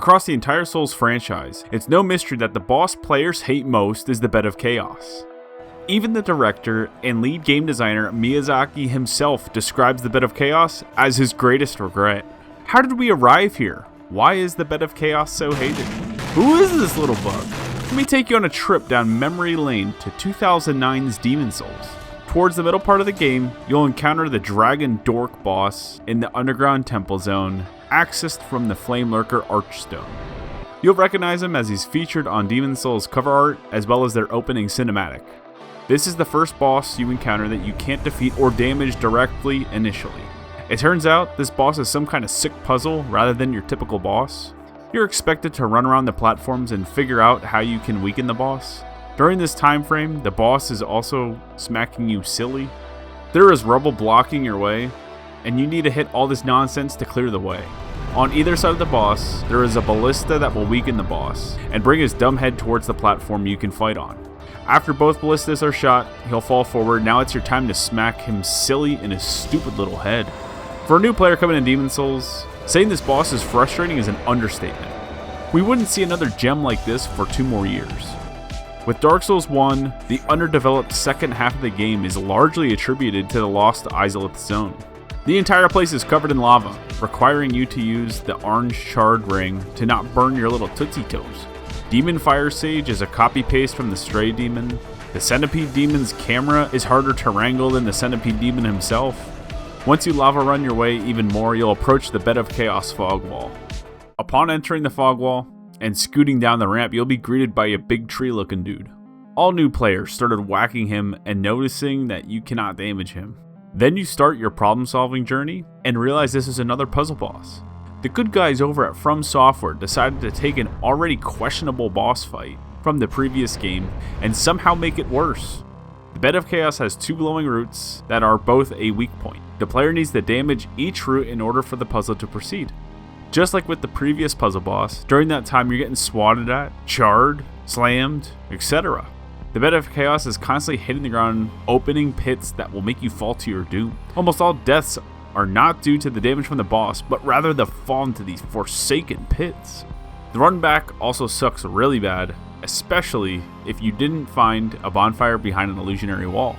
Across the entire Souls franchise, it's no mystery that the boss players hate most is the Bed of Chaos. Even the director and lead game designer Miyazaki himself describes the Bed of Chaos as his greatest regret. How did we arrive here? Why is the Bed of Chaos so hated? Who is this little bug? Let me take you on a trip down memory lane to 2009's Demon Souls. Towards the middle part of the game, you'll encounter the Dragon Dork boss in the underground temple zone, accessed from the Flame Lurker Archstone. You'll recognize him as he's featured on Demon Souls cover art as well as their opening cinematic. This is the first boss you encounter that you can't defeat or damage directly initially. It turns out this boss is some kind of sick puzzle rather than your typical boss. You're expected to run around the platforms and figure out how you can weaken the boss. During this time frame, the boss is also smacking you silly. There is rubble blocking your way, and you need to hit all this nonsense to clear the way. On either side of the boss, there is a ballista that will weaken the boss, and bring his dumb head towards the platform you can fight on. After both ballistas are shot, he'll fall forward. Now it's your time to smack him silly in his stupid little head. For a new player coming in Demon Souls, saying this boss is frustrating is an understatement. We wouldn't see another gem like this for 2 more years. With Dark Souls 1, the underdeveloped second half of the game is largely attributed to the Lost Izalith zone. The entire place is covered in lava, requiring you to use the orange charred ring to not burn your little Tootsie Toes. Demon Fire Sage is a copy-paste from the Stray Demon. The Centipede Demon's camera is harder to wrangle than the Centipede Demon himself. Once you lava run your way even more, you'll approach the Bed of Chaos fog wall. Upon entering the fog wall and scooting down the ramp, you'll be greeted by a big tree-looking dude. All new players started whacking him and noticing that you cannot damage him. Then you start your problem-solving journey and realize this is another puzzle boss. The good guys over at From Software decided to take an already questionable boss fight from the previous game and somehow make it worse. The Bed of Chaos has 2 glowing roots that are both a weak point. The player needs to damage each root in order for the puzzle to proceed. Just like with the previous puzzle boss, during that time you're getting swatted at, charred, slammed, etc. The Bed of Chaos is constantly hitting the ground, opening pits that will make you fall to your doom. Almost all deaths are not due to the damage from the boss, but rather the fall into these forsaken pits. The run back also sucks really bad, especially if you didn't find a bonfire behind an illusionary wall.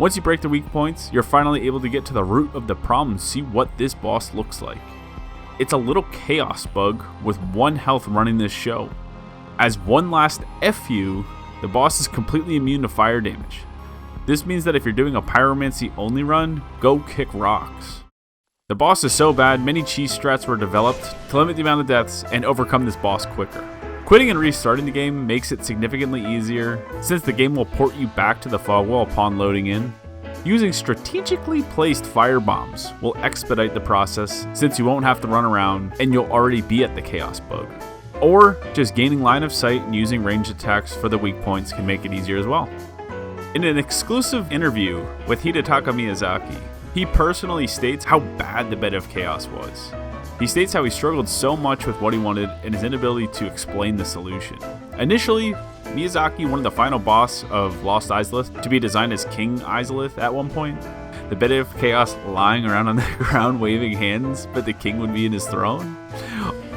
Once you break the weak points, you're finally able to get to the root of the problem and see what this boss looks like. It's a little chaos bug with 1 health running this show. As one last F you, the boss is completely immune to fire damage. This means that if you're doing a pyromancy only run, go kick rocks. The boss is so bad, many cheese strats were developed to limit the amount of deaths and overcome this boss quicker. Quitting and restarting the game makes it significantly easier, since the game will port you back to the fog wall upon loading in. Using strategically placed fire bombs will expedite the process, since you won't have to run around and you'll already be at the chaos bug. Or just gaining line of sight and using ranged attacks for the weak points can make it easier as well. In an exclusive interview with Hidetaka Miyazaki, he personally states how bad the Bed of Chaos was. He states how he struggled so much with what he wanted and his inability to explain the solution. Initially, Miyazaki wanted the final boss of Lost Izalith to be designed as King Izalith at one point. The Bed of Chaos lying around on the ground waving hands, but the king would be in his throne.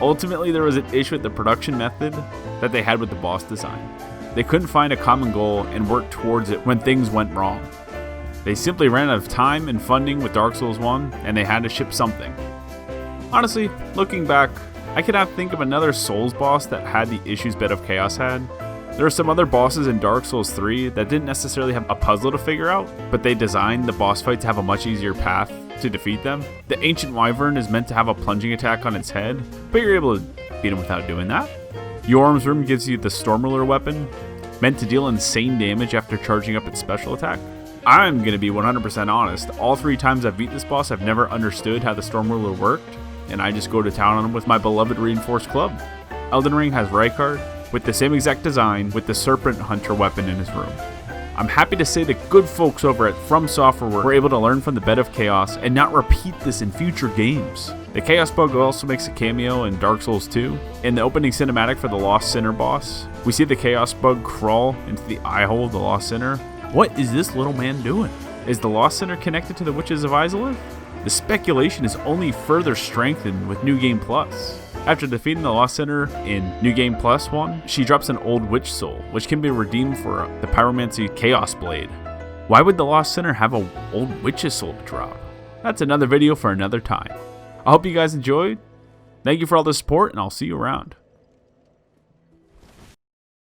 Ultimately, there was an issue with the production method that they had with the boss design. They couldn't find a common goal and work towards it when things went wrong. They simply ran out of time and funding with Dark Souls 1, and they had to ship something. Honestly, looking back, I cannot think of another Souls boss that had the issues Bed of Chaos had. There are some other bosses in Dark Souls 3 that didn't necessarily have a puzzle to figure out, but they designed the boss fight to have a much easier path to defeat them. The Ancient Wyvern is meant to have a plunging attack on its head, but you're able to beat him without doing that. Yorm's Room gives you the Storm Ruler weapon, meant to deal insane damage after charging up its special attack. I'm going to be 100% honest, all 3 times I've beat this boss I've never understood how the Storm Ruler worked, and I just go to town on him with my beloved Reinforced Club. Elden Ring has Rykard, with the same exact design with the Serpent Hunter weapon in his room. I'm happy to say the good folks over at From Software were able to learn from the Bed of Chaos and not repeat this in future games. The Chaos Bug also makes a cameo in Dark Souls 2. In the opening cinematic for the Lost Sinner boss, we see the Chaos Bug crawl into the eye hole of the Lost Sinner. What is this little man doing? Is the Lost Sinner connected to the Witches of Izalith? The speculation is only further strengthened with New Game Plus. After defeating the Lost Sinner in New Game Plus 1, she drops an old witch soul, which can be redeemed for the Pyromancy Chaos Blade. Why would the Lost Sinner have an old witch's soul to drop? That's another video for another time. I hope you guys enjoyed. Thank you for all the support, and I'll see you around.